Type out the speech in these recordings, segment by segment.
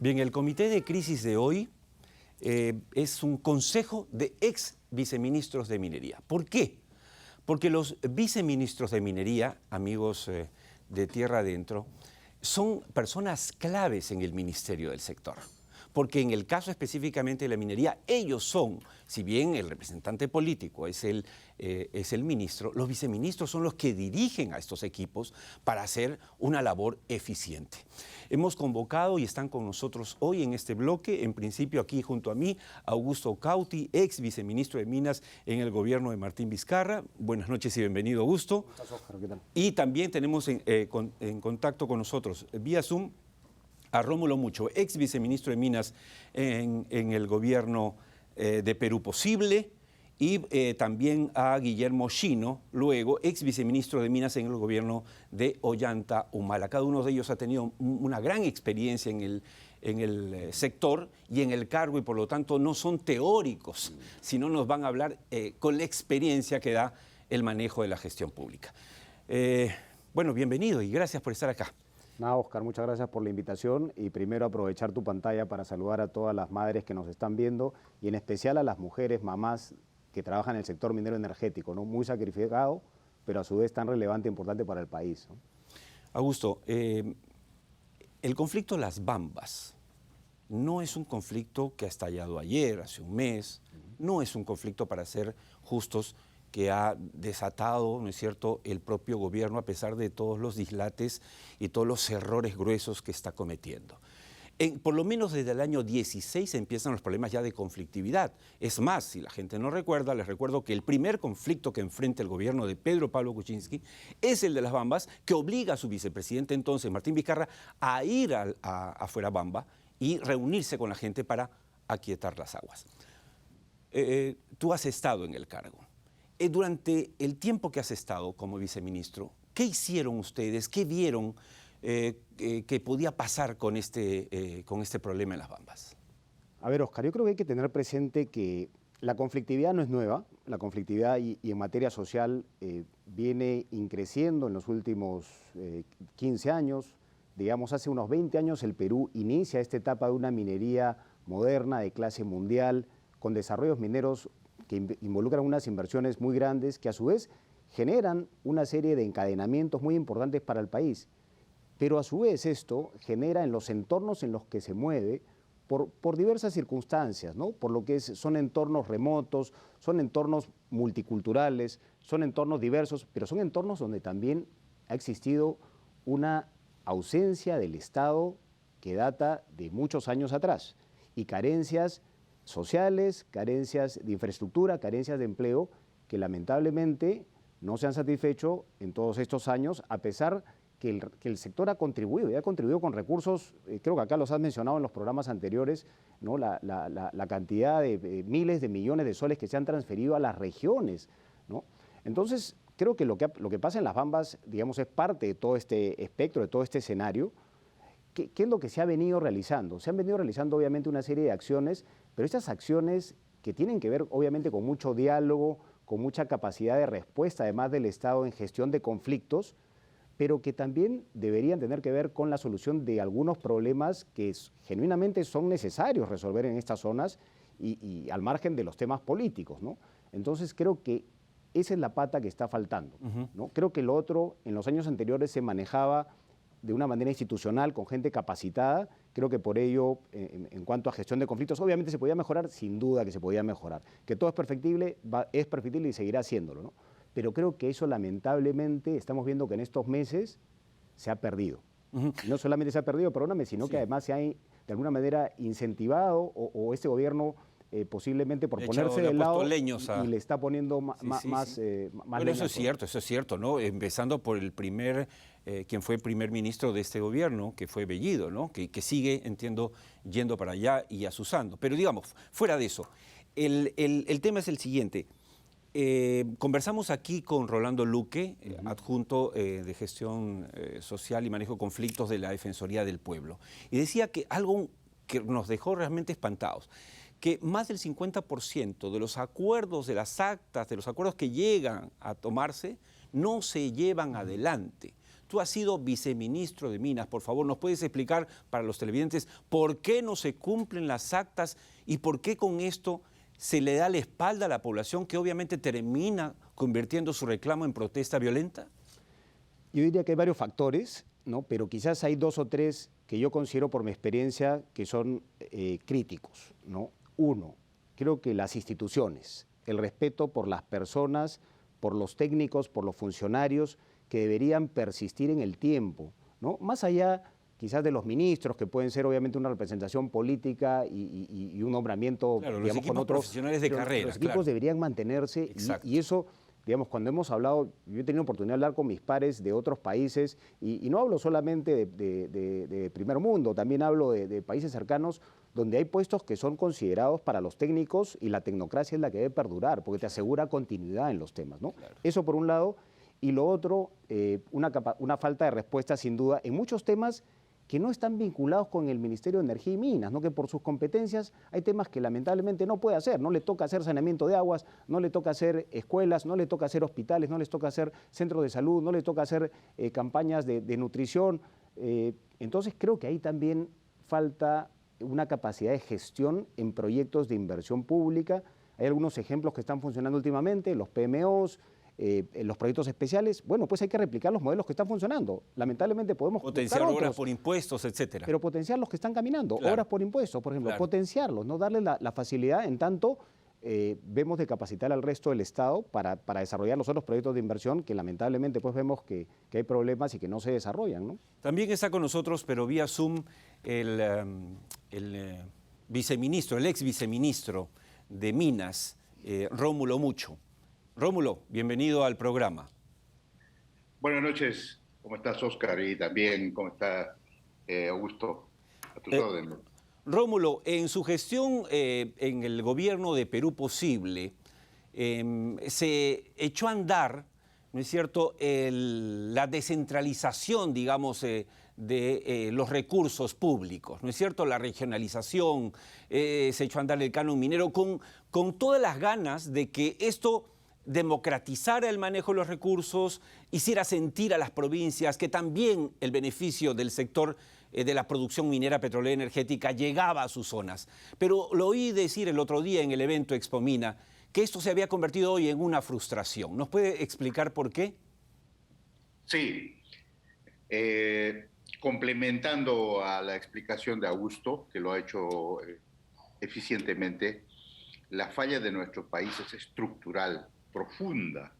Bien, el comité de crisis de hoy es un consejo de ex viceministros de minería. ¿Por qué? Porque los viceministros de minería, amigos de tierra adentro, son personas claves en el ministerio del sector. Porque en el caso específicamente de la minería, ellos son, si bien el representante político es el ministro, los viceministros son los que dirigen a estos equipos para hacer una labor eficiente. Hemos convocado y están con nosotros hoy en este bloque, en principio aquí junto a mí, Augusto Cauti, ex viceministro de Minas en el gobierno de Martín Vizcarra. Buenas noches y bienvenido, Augusto. ¿Qué tal? Y también tenemos en contacto con nosotros vía Zoom a Rómulo Mucho, ex viceministro de Minas en el gobierno de Perú Posible, y también a Guillermo Shino, luego ex viceministro de Minas en el gobierno de Ollanta Humala. Cada uno de ellos ha tenido una gran experiencia en el sector y en el cargo, y por lo tanto no son teóricos, sino nos van a hablar con la experiencia que da el manejo de la gestión pública. Bueno, bienvenido y gracias por estar acá. Nada, Oscar, muchas gracias por la invitación y primero aprovechar tu pantalla para saludar a todas las madres que nos están viendo y en especial a las mujeres, mamás que trabajan en el sector minero energético, ¿no? Muy sacrificado, pero a su vez tan relevante e importante para el país, ¿no? Augusto, el conflicto de las Bambas no es un conflicto que ha estallado ayer, hace un mes, no es un conflicto, para ser justos, que ha desatado, ¿no es cierto?, el propio gobierno a pesar de todos los dislates y todos los errores gruesos que está cometiendo. Por lo menos desde el año 16 empiezan los problemas ya de conflictividad. Es más, si la gente no recuerda, les recuerdo que el primer conflicto que enfrenta el gobierno de Pedro Pablo Kuczynski es el de las Bambas, que obliga a su vicepresidente entonces, Martín Vizcarra, a ir a Fuerabamba y reunirse con la gente para aquietar las aguas. Tú has estado en el cargo. Durante el tiempo que has estado como viceministro, ¿qué hicieron ustedes? ¿Qué vieron que podía pasar con este problema en las Bambas? A ver, Oscar, yo creo que hay que tener presente que la conflictividad no es nueva. La conflictividad y en materia social viene increciendo en los últimos 15 años. Digamos, hace unos 20 años el Perú inicia esta etapa de una minería moderna de clase mundial, con desarrollos mineros que involucran unas inversiones muy grandes que a su vez generan una serie de encadenamientos muy importantes para el país. Pero a su vez esto genera en los entornos en los que se mueve por diversas circunstancias, ¿no? Por lo que son entornos remotos, son entornos multiculturales, son entornos diversos, pero son entornos donde también ha existido una ausencia del Estado que data de muchos años atrás y carencias sociales, carencias de infraestructura, carencias de empleo que lamentablemente no se han satisfecho en todos estos años, a pesar que el sector ha contribuido, y ha contribuido con recursos, creo que acá los has mencionado en los programas anteriores, ¿no? La cantidad de miles de millones de soles que se han transferido a las regiones, ¿no? Entonces, creo que lo que pasa en las Bambas, digamos, es parte de todo este espectro, de todo este escenario. ¿Qué es lo que se ha venido realizando? Se han venido realizando obviamente una serie de acciones, pero estas acciones que tienen que ver obviamente con mucho diálogo, con mucha capacidad de respuesta además del Estado en gestión de conflictos, pero que también deberían tener que ver con la solución de algunos problemas que genuinamente son necesarios resolver en estas zonas y al margen de los temas políticos, ¿no? Entonces creo que esa es la pata que está faltando, ¿no? Creo que lo otro en los años anteriores se manejaba de una manera institucional, con gente capacitada. Creo que por ello, en cuanto a gestión de conflictos, obviamente se podía mejorar, sin duda que se podía mejorar. Que todo es perfectible y seguirá haciéndolo, ¿no? Pero creo que eso lamentablemente estamos viendo que en estos meses se ha perdido. No solamente se ha perdido, perdóname, sino que además se ha de alguna manera incentivado o este gobierno posiblemente por ponerse del lado y le está poniendo más bueno, eso es cierto, ¿no? Empezando por el quien fue el primer ministro de este gobierno, que fue Bellido, ¿no? Que sigue, entiendo, yendo para allá y asusando. Pero digamos, fuera de eso, el tema es el siguiente. Conversamos aquí con Rolando Luque, adjunto de Gestión Social y Manejo de Conflictos de la Defensoría del Pueblo, y decía que algo que nos dejó realmente espantados, que más del 50% de los acuerdos, de las actas, de los acuerdos que llegan a tomarse, no se llevan adelante. Tú has sido viceministro de Minas. Por favor, ¿nos puedes explicar para los televidentes por qué no se cumplen las actas y por qué con esto se le da la espalda a la población que obviamente termina convirtiendo su reclamo en protesta violenta? Yo diría que hay varios factores, ¿no? Pero quizás hay 2 o 3 que yo considero por mi experiencia que son críticos, ¿no? Uno, creo que las instituciones, el respeto por las personas, por los técnicos, por los funcionarios que deberían persistir en el tiempo, ¿no? Más allá quizás de los ministros, que pueden ser obviamente una representación política y un nombramiento, claro, digamos, los equipos con otros profesionales de carrera. Los equipos claro. deberían mantenerse y eso, digamos, cuando hemos hablado, yo he tenido oportunidad de hablar con mis pares de otros países y no hablo solamente de primer mundo, también hablo de países cercanos donde hay puestos que son considerados para los técnicos y la tecnocracia es la que debe perdurar, porque te asegura continuidad en los temas, ¿no? Claro. Eso por un lado. Y lo otro, una falta de respuesta sin duda en muchos temas que no están vinculados con el Ministerio de Energía y Minas, ¿no? Que por sus competencias hay temas que lamentablemente no puede hacer, no le toca hacer saneamiento de aguas, no le toca hacer escuelas, no le toca hacer hospitales, no les toca hacer centros de salud, no le toca hacer campañas de nutrición. Entonces creo que ahí también falta una capacidad de gestión en proyectos de inversión pública. Hay algunos ejemplos que están funcionando últimamente, los PMOs, los proyectos especiales. Bueno, pues hay que replicar los modelos que están funcionando. Lamentablemente podemos potenciar buscar obras otros, por impuestos, etcétera. pero potenciar los que están caminando, Claro. obras por impuestos, por ejemplo, Claro. potenciarlos, no darle la facilidad, en tanto vemos de capacitar al resto del Estado para desarrollar los otros proyectos de inversión que lamentablemente pues vemos que hay problemas y que no se desarrollan, ¿no? También está con nosotros, pero vía Zoom, el viceministro, el ex viceministro de Minas, Rómulo Mucho. Rómulo, bienvenido al programa. Buenas noches, ¿cómo estás, Oscar? Y también, ¿cómo está Augusto? A tus órdenes. Rómulo, en su gestión en el gobierno de Perú Posible, se echó a andar, ¿no es cierto?, la descentralización, digamos, de los recursos públicos, ¿no es cierto?, la regionalización, se echó a andar el canon minero con todas las ganas de que esto democratizara el manejo de los recursos, hiciera sentir a las provincias que también el beneficio del sector de la producción minera, petrolera, energética llegaba a sus zonas. Pero lo oí decir el otro día en el evento Expo Mina que esto se había convertido hoy en una frustración. ¿Nos puede explicar por qué? Sí. Complementando a la explicación de Augusto, que lo ha hecho eficientemente, la falla de nuestro país es estructural, profunda,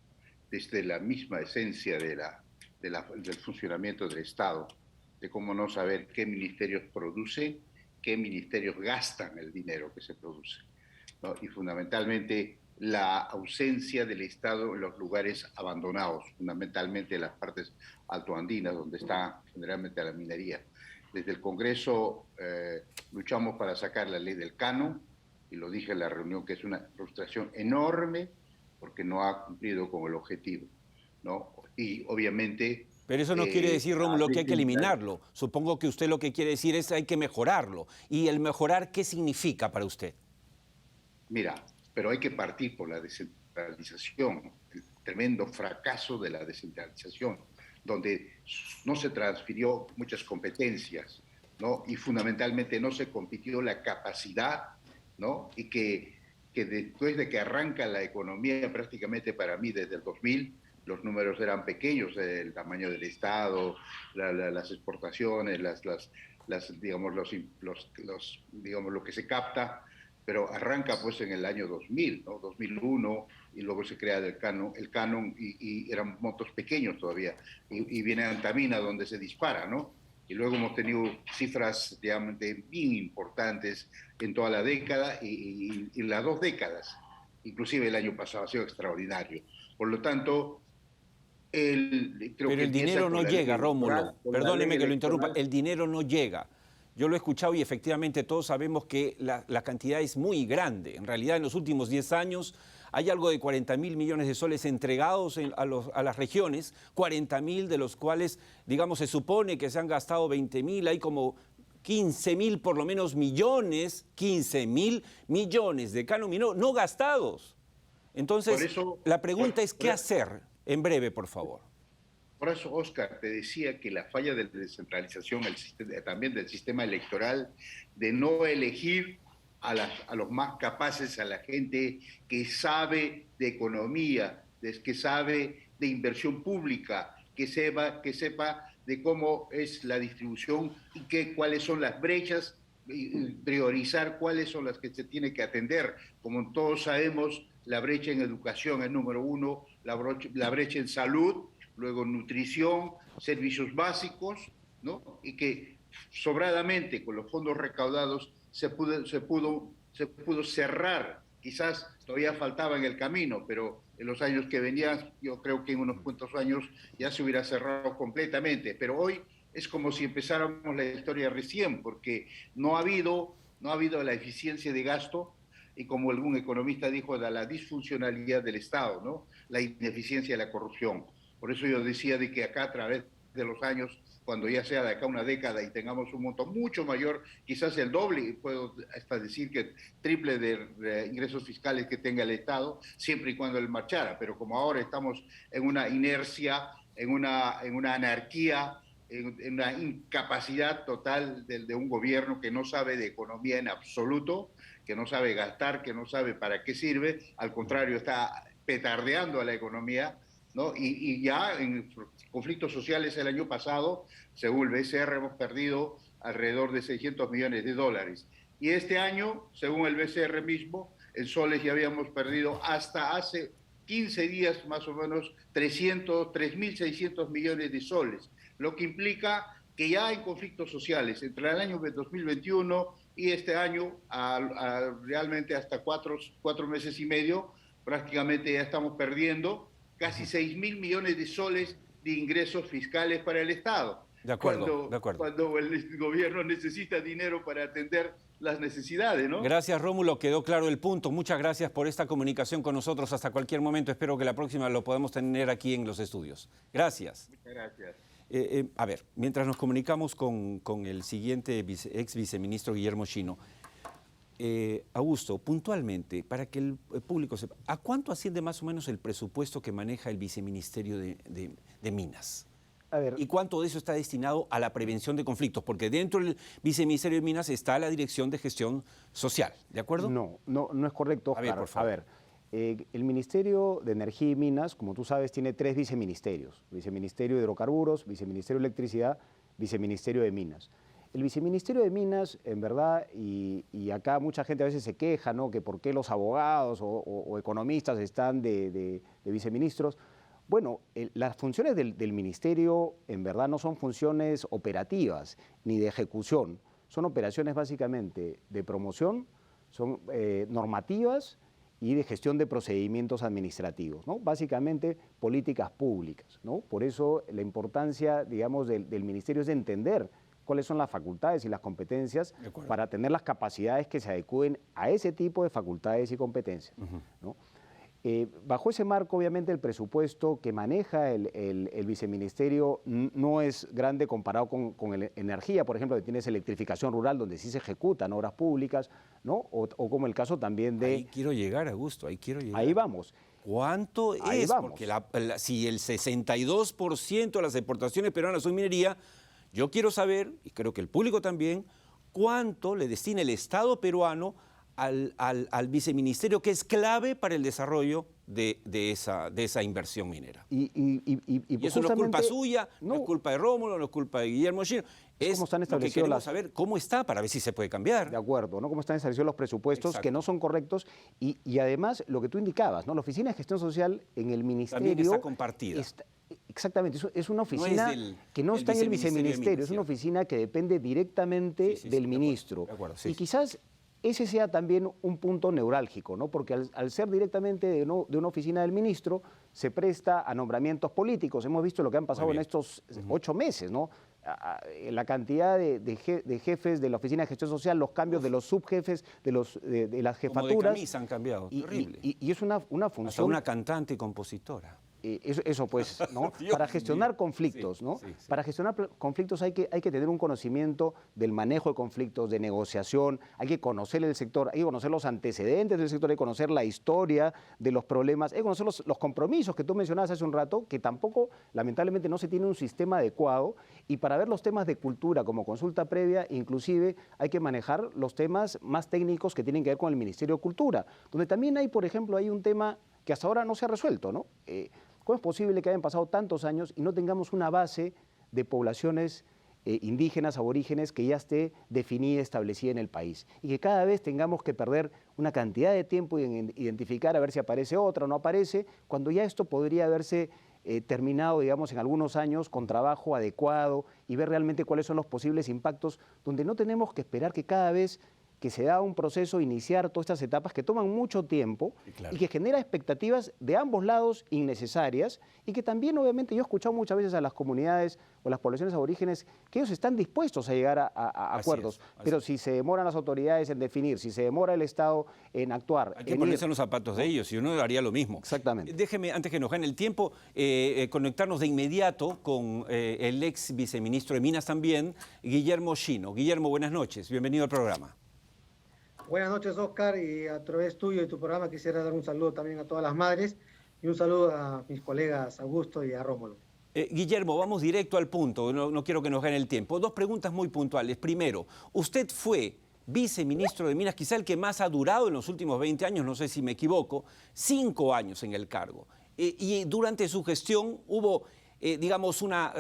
desde la misma esencia del funcionamiento del Estado, de cómo no saber qué ministerios producen, qué ministerios gastan el dinero que se produce, ¿no? Y fundamentalmente la ausencia del Estado en los lugares abandonados, fundamentalmente en las partes altoandinas, donde está generalmente la minería. Desde el Congreso luchamos para sacar la ley del canon, y lo dije en la reunión, que es una frustración enorme porque no ha cumplido con el objetivo, ¿no? Y obviamente... Pero eso no quiere decir, Rómulo, que hay que eliminarlo. Supongo que usted lo que quiere decir es que hay que mejorarlo. ¿Y el mejorar qué significa para usted? Mira, pero hay que partir por la descentralización, el tremendo fracaso de la descentralización, donde no se transfirió muchas competencias, ¿no? Y fundamentalmente no se compitió la capacidad, ¿no? Y que después de que arranca la economía, prácticamente para mí desde el 2000, los números eran pequeños, el tamaño del Estado, las exportaciones, digamos, digamos, lo que se capta, pero arranca pues en el año 2000, ¿no? 2001, y luego se crea el canon y eran montos pequeños todavía, y viene Antamina donde se dispara, ¿no? Y luego hemos tenido cifras realmente bien importantes en toda la década y las 2 décadas, inclusive el año pasado ha sido extraordinario. Por lo tanto, pero el dinero no llega, Rómulo. Perdóneme que lo interrumpa. El dinero no llega. Yo lo he escuchado y efectivamente todos sabemos que la cantidad es muy grande. En realidad, en los últimos 10 años hay algo de 40.000 millones de soles entregados a las regiones, 40.000 de los cuales, digamos, se supone que se han gastado 20.000. Hay como 15.000 por lo menos millones, 15.000 millones de canon minero no gastados. Entonces, la pregunta es, ¿qué hacer? En breve, por favor. Por eso, Oscar, te decía que la falla de la descentralización, también del sistema electoral, de no elegir a los más capaces, a la gente que sabe de economía, que sabe de inversión pública, que sepa de cómo es la distribución y cuáles son las brechas, y priorizar cuáles son las que se tiene que atender. Como todos sabemos, la brecha en educación es número uno, la brecha en salud, luego nutrición, servicios básicos, ¿no? Y que sobradamente con los fondos recaudados se pudo cerrar. Quizás todavía faltaba en el camino, pero en los años que venían, yo creo que en unos cuantos años ya se hubiera cerrado completamente. Pero hoy es como si empezáramos la historia recién, porque no ha habido la eficiencia de gasto, y como algún economista dijo, de la disfuncionalidad del Estado, ¿no? La ineficiencia y la corrupción. Por eso yo decía de que acá, a través de los años, cuando ya sea de acá una década y tengamos un monto mucho mayor, quizás el doble, y puedo hasta decir que triple de ingresos fiscales que tenga el Estado, siempre y cuando él marchara. Pero como ahora estamos en una inercia, en una anarquía, en una incapacidad total de un gobierno que no sabe de economía en absoluto, que no sabe gastar, que no sabe para qué sirve, al contrario, está petardeando a la economía, ¿no? Y ya en conflictos sociales el año pasado, según el BCR, hemos perdido alrededor de 600 millones de dólares. Y este año, según el BCR mismo, en soles ya habíamos perdido hasta hace 15 días más o menos 3.600 millones de soles, lo que implica que ya hay conflictos sociales entre el año 2021 y este año, realmente hasta cuatro meses y medio, prácticamente ya estamos perdiendo casi 6.000 millones de soles de ingresos fiscales para el Estado. De acuerdo, Cuando el gobierno necesita dinero para atender las necesidades, ¿no? Gracias, Rómulo. Quedó claro el punto. Muchas gracias por esta comunicación con nosotros. Hasta cualquier momento. Espero que la próxima lo podamos tener aquí en los estudios. Gracias. Muchas gracias. A ver, mientras nos comunicamos con el siguiente ex viceministro Guillermo Chino, Augusto, puntualmente, para que el público sepa, ¿a cuánto asciende más o menos el presupuesto que maneja el Viceministerio de Minas? A ver, ¿Y cuánto de eso está destinado a la prevención de conflictos? Porque dentro del Viceministerio de Minas está la Dirección de Gestión Social, ¿de acuerdo? No es correcto, Oscar. A ver, por favor. A ver, el Ministerio de Energía y Minas, como tú sabes, tiene 3 viceministerios. Viceministerio de Hidrocarburos, Viceministerio de Electricidad, Viceministerio de Minas. El Viceministerio de Minas, en verdad, y acá mucha gente a veces se queja, ¿no?, que por qué los abogados o economistas están de viceministros. Bueno, las funciones del ministerio en verdad no son funciones operativas ni de ejecución, son operaciones básicamente de promoción, son normativas y de gestión de procedimientos administrativos, ¿no? Básicamente políticas públicas, ¿no? Por eso la importancia, digamos, del ministerio es de entender cuáles son las facultades y las competencias para tener las capacidades que se adecúen a ese tipo de facultades y competencias, ¿no? Bajo ese marco, obviamente, el presupuesto que maneja el viceministerio no es grande comparado con energía, por ejemplo, que tienes electrificación rural, donde sí se ejecutan obras públicas, ¿no? O como el caso también de... Ahí quiero llegar, Augusto, ahí quiero llegar. Ahí vamos. ¿Cuánto Ahí es? vamos. Porque si el 62% de las exportaciones peruanas son minería, yo quiero saber, y creo que el público también, cuánto le destina el Estado peruano al viceministerio, que es clave para el desarrollo de esa inversión minera. Y eso no es culpa suya, no es culpa de Rómulo, no es culpa de Guillermo Chino. Es cómo están lo que queremos saber cómo está para ver si se puede cambiar. De acuerdo, ¿no? Cómo están establecidos los presupuestos. Exacto. Que no son correctos y además lo que tú indicabas, ¿no? La Oficina de Gestión Social en el Ministerio... También está compartida. Exactamente, es una oficina que no está en el viceministerio, es una oficina que depende directamente del ministro. De acuerdo, y quizás ese sea también un punto neurálgico, ¿no? Porque al ser directamente de una oficina del ministro, se presta a nombramientos políticos. Hemos visto lo que han pasado en estos 8 meses, ¿no? La cantidad de jefes de la Oficina de Gestión Social, los cambios de los subjefes, de las jefaturas. Como de camisa han cambiado, terrible. Y es una función... Hasta una cantante y compositora. eso pues, ¿no? Dios Para gestionar mío. conflictos, Sí, ¿no? sí, sí. Para gestionar conflictos hay que tener un conocimiento del manejo de conflictos, de negociación, hay que conocer el sector, hay que conocer los antecedentes del sector, hay que conocer la historia de los problemas, hay que conocer los compromisos que tú mencionabas hace un rato, que tampoco, lamentablemente, no se tiene un sistema adecuado, y para ver los temas de cultura como consulta previa, inclusive hay que manejar los temas más técnicos que tienen que ver con el Ministerio de Cultura, donde también hay, por ejemplo, hay un tema que hasta ahora no se ha resuelto, ¿no? ¿Cómo es posible que hayan pasado tantos años y no tengamos una base de poblaciones indígenas, aborígenes, que ya esté definida, establecida en el país? Y que cada vez tengamos que perder una cantidad de tiempo en identificar a ver si aparece otra o no aparece, cuando ya esto podría haberse terminado, digamos, en algunos años con trabajo adecuado y ver realmente cuáles son los posibles impactos, donde no tenemos que esperar que cada vez que se da un proceso, iniciar todas estas etapas que toman mucho tiempo Claro. y que genera expectativas de ambos lados innecesarias y que también, obviamente, yo he escuchado muchas veces a las comunidades o las poblaciones aborígenes que ellos están dispuestos a llegar a acuerdos, pero si se demoran las autoridades en definir, si se demora el Estado en actuar... Hay que ponerse en los zapatos de ellos y uno haría lo mismo. Exactamente. Déjeme, antes que nos gane el tiempo, conectarnos de inmediato con el ex viceministro de Minas también, Guillermo Shino. Guillermo, buenas noches, bienvenido al programa. Buenas noches, Oscar, y a través tuyo y tu programa quisiera dar un saludo también a todas las madres y un saludo a mis colegas Augusto y a Rómulo. Guillermo, vamos directo al punto, no quiero que nos gane el tiempo. Dos preguntas muy puntuales. Primero, usted fue viceministro de Minas, quizá el que más ha durado en los últimos 20 años, no sé si me equivoco, 5 años en el cargo. Y durante su gestión hubo, digamos, una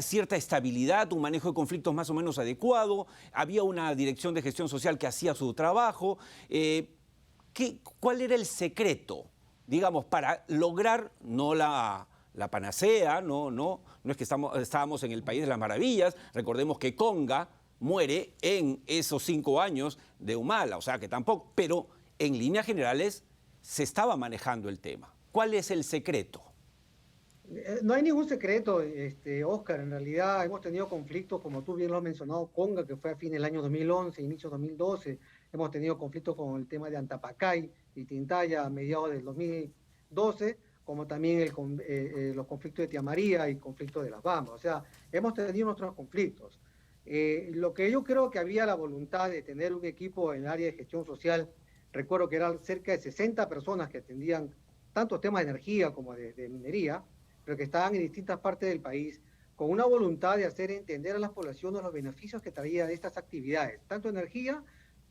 cierta estabilidad, un manejo de conflictos más o menos adecuado, había una dirección de gestión social que hacía su trabajo. ¿Cuál era el secreto, digamos, para lograr no la panacea, no es que estábamos en el país de las maravillas? Recordemos que Conga muere en esos 5 años de Humala, o sea que tampoco, pero en líneas generales se estaba manejando el tema. ¿Cuál es el secreto? No hay ningún secreto, Oscar. En realidad hemos tenido conflictos, como tú bien lo has mencionado, Conga, que fue a fin del año 2011, inicio 2012. Hemos tenido conflictos con el tema de Antapacay y Tintaya a mediados del 2012, como también los conflictos de Tía María y conflictos de Las Bambas. O sea, hemos tenido nuestros conflictos. Lo que yo creo que había la voluntad de tener un equipo en el área de gestión social, recuerdo que eran cerca de 60 personas que atendían tanto temas de energía como de minería, pero que estaban en distintas partes del país, con una voluntad de hacer entender a las poblaciones los beneficios que traía de estas actividades, tanto energía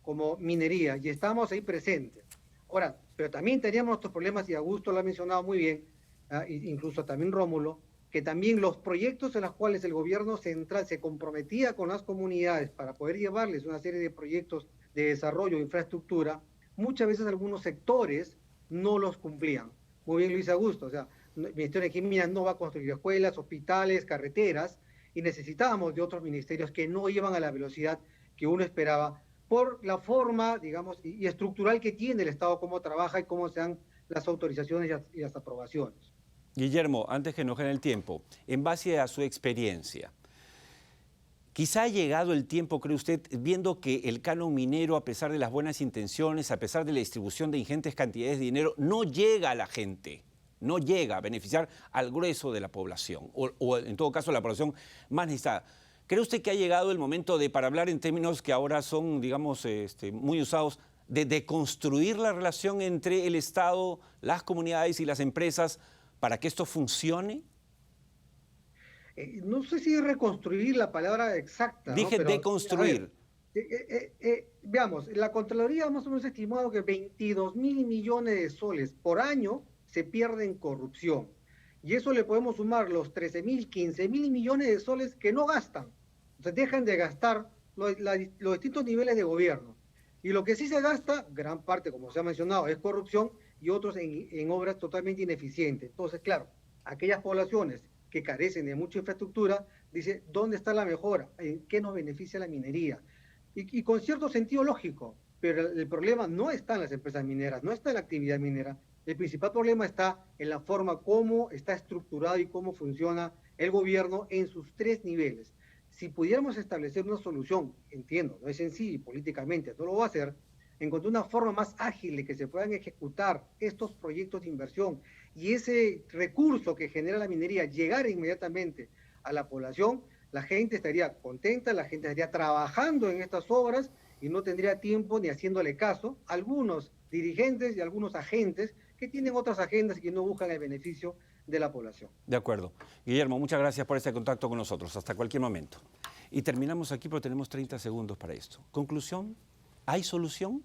como minería, y estábamos ahí presentes. Ahora, pero también teníamos nuestros problemas, y Augusto lo ha mencionado muy bien, incluso también Rómulo, que también los proyectos en los cuales el gobierno central se comprometía con las comunidades para poder llevarles una serie de proyectos de desarrollo de infraestructura, muchas veces algunos sectores no los cumplían. Muy bien, Luis Augusto, o sea, el Ministerio de Economía no va a construir escuelas, hospitales, carreteras, y necesitábamos de otros ministerios que no iban a la velocidad que uno esperaba por la forma, digamos, y estructural que tiene el Estado, cómo trabaja y cómo se dan las autorizaciones y las aprobaciones. Guillermo, antes que nos gane el tiempo, en base a su experiencia, quizá ha llegado el tiempo, cree usted, viendo que el canon minero, a pesar de las buenas intenciones, a pesar de la distribución de ingentes cantidades de dinero, no llega a la gente, no llega a beneficiar al grueso de la población, o en todo caso la población más necesitada. ¿Cree usted que ha llegado el momento de, para hablar en términos que ahora son, digamos, muy usados, de deconstruir la relación entre el Estado, las comunidades y las empresas para que esto funcione? No sé si reconstruir la palabra exacta. Dije, ¿no? Pero, deconstruir. Veamos, la Contraloría más o menos ha estimado que 22.000 millones de soles por año se pierde en corrupción. Y eso le podemos sumar los 13.000, 15.000 millones de soles que no gastan. O sea, dejan de gastar los distintos niveles de gobierno. Y lo que sí se gasta, gran parte, como se ha mencionado, es corrupción y otros en obras totalmente ineficientes. Entonces, claro, aquellas poblaciones que carecen de mucha infraestructura, dice, ¿dónde está la mejora? ¿En qué nos beneficia la minería? Y con cierto sentido lógico, pero el problema no está en las empresas mineras, no está en la actividad minera. El principal problema está en la forma cómo está estructurado y cómo funciona el gobierno en sus 3 niveles. Si pudiéramos establecer una solución, entiendo, no es sencillo políticamente, no lo va a hacer, encontrar una forma más ágil de que se puedan ejecutar estos proyectos de inversión y ese recurso que genera la minería llegara inmediatamente a la población, la gente estaría contenta, la gente estaría trabajando en estas obras y no tendría tiempo ni haciéndole caso a algunos dirigentes y algunos agentes que tienen otras agendas y que no buscan el beneficio de la población. De acuerdo. Guillermo, muchas gracias por este contacto con nosotros. Hasta cualquier momento. Y terminamos aquí porque tenemos 30 segundos para esto. Conclusión, ¿hay solución?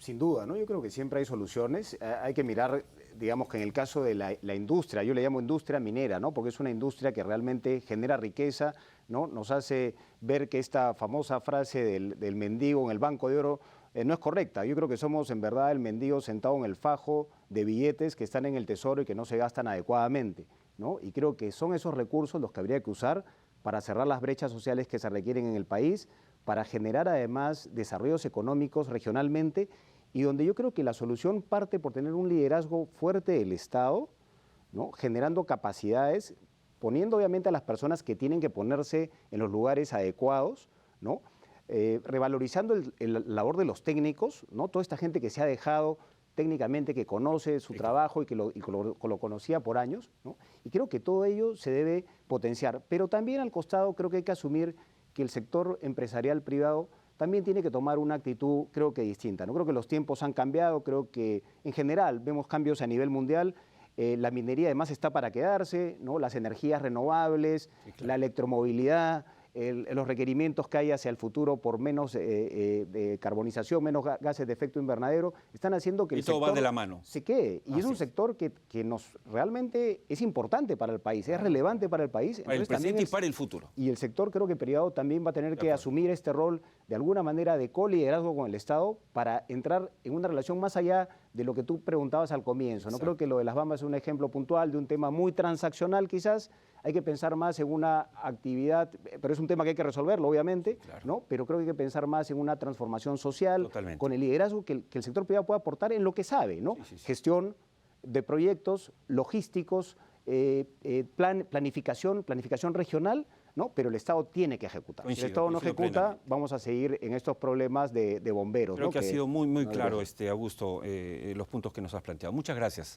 Sin duda, ¿no? Yo creo que siempre hay soluciones. Hay que mirar, digamos que en el caso de la industria, yo le llamo industria minera, ¿no? Porque es una industria que realmente genera riqueza, ¿no? Nos hace ver que esta famosa frase del mendigo en el Banco de Oro no es correcta. Yo creo que somos en verdad el mendigo sentado en el fajo de billetes que están en el tesoro y que no se gastan adecuadamente, ¿no? Y creo que son esos recursos los que habría que usar para cerrar las brechas sociales que se requieren en el país, para generar además desarrollos económicos regionalmente y donde yo creo que la solución parte por tener un liderazgo fuerte del Estado, ¿no? Generando capacidades, poniendo obviamente a las personas que tienen que ponerse en los lugares adecuados, ¿no? Revalorizando la labor de los técnicos, ¿no? Toda esta gente que se ha dejado técnicamente, que conoce su trabajo y que lo conocía por años, ¿no? Y creo que todo ello se debe potenciar. Pero también al costado creo que hay que asumir que el sector empresarial privado también tiene que tomar una actitud, creo que distinta, ¿no? Creo que los tiempos han cambiado, creo que en general vemos cambios a nivel mundial. La minería además está para quedarse, ¿no? Las energías renovables, sí, claro, la electromovilidad, los requerimientos que hay hacia el futuro por menos de carbonización, menos gases de efecto invernadero, están haciendo que el sector va de la mano. Se quede. Y es un sector que realmente es importante para el país, es relevante para el país. Para el presente y para el futuro. Y el sector creo que privado también va a tener que asumir este rol de alguna manera de coliderazgo con el Estado para entrar en una relación más allá de lo que tú preguntabas al comienzo, ¿no? Creo que lo de las Bambas es un ejemplo puntual de un tema muy transaccional quizás. Hay que pensar más en una actividad, pero es un tema que hay que resolverlo, obviamente, claro, ¿no? Pero creo que hay que pensar más en una transformación social, totalmente, con el liderazgo que el sector privado pueda aportar en lo que sabe, ¿no? Sí. Gestión de proyectos, logísticos, planificación regional, ¿no? Pero el Estado tiene que ejecutar. Si el Estado no ejecuta, vamos a seguir en estos problemas de bomberos. Creo, ¿no? que ha sido muy claro, Augusto, los puntos que nos has planteado. Muchas gracias.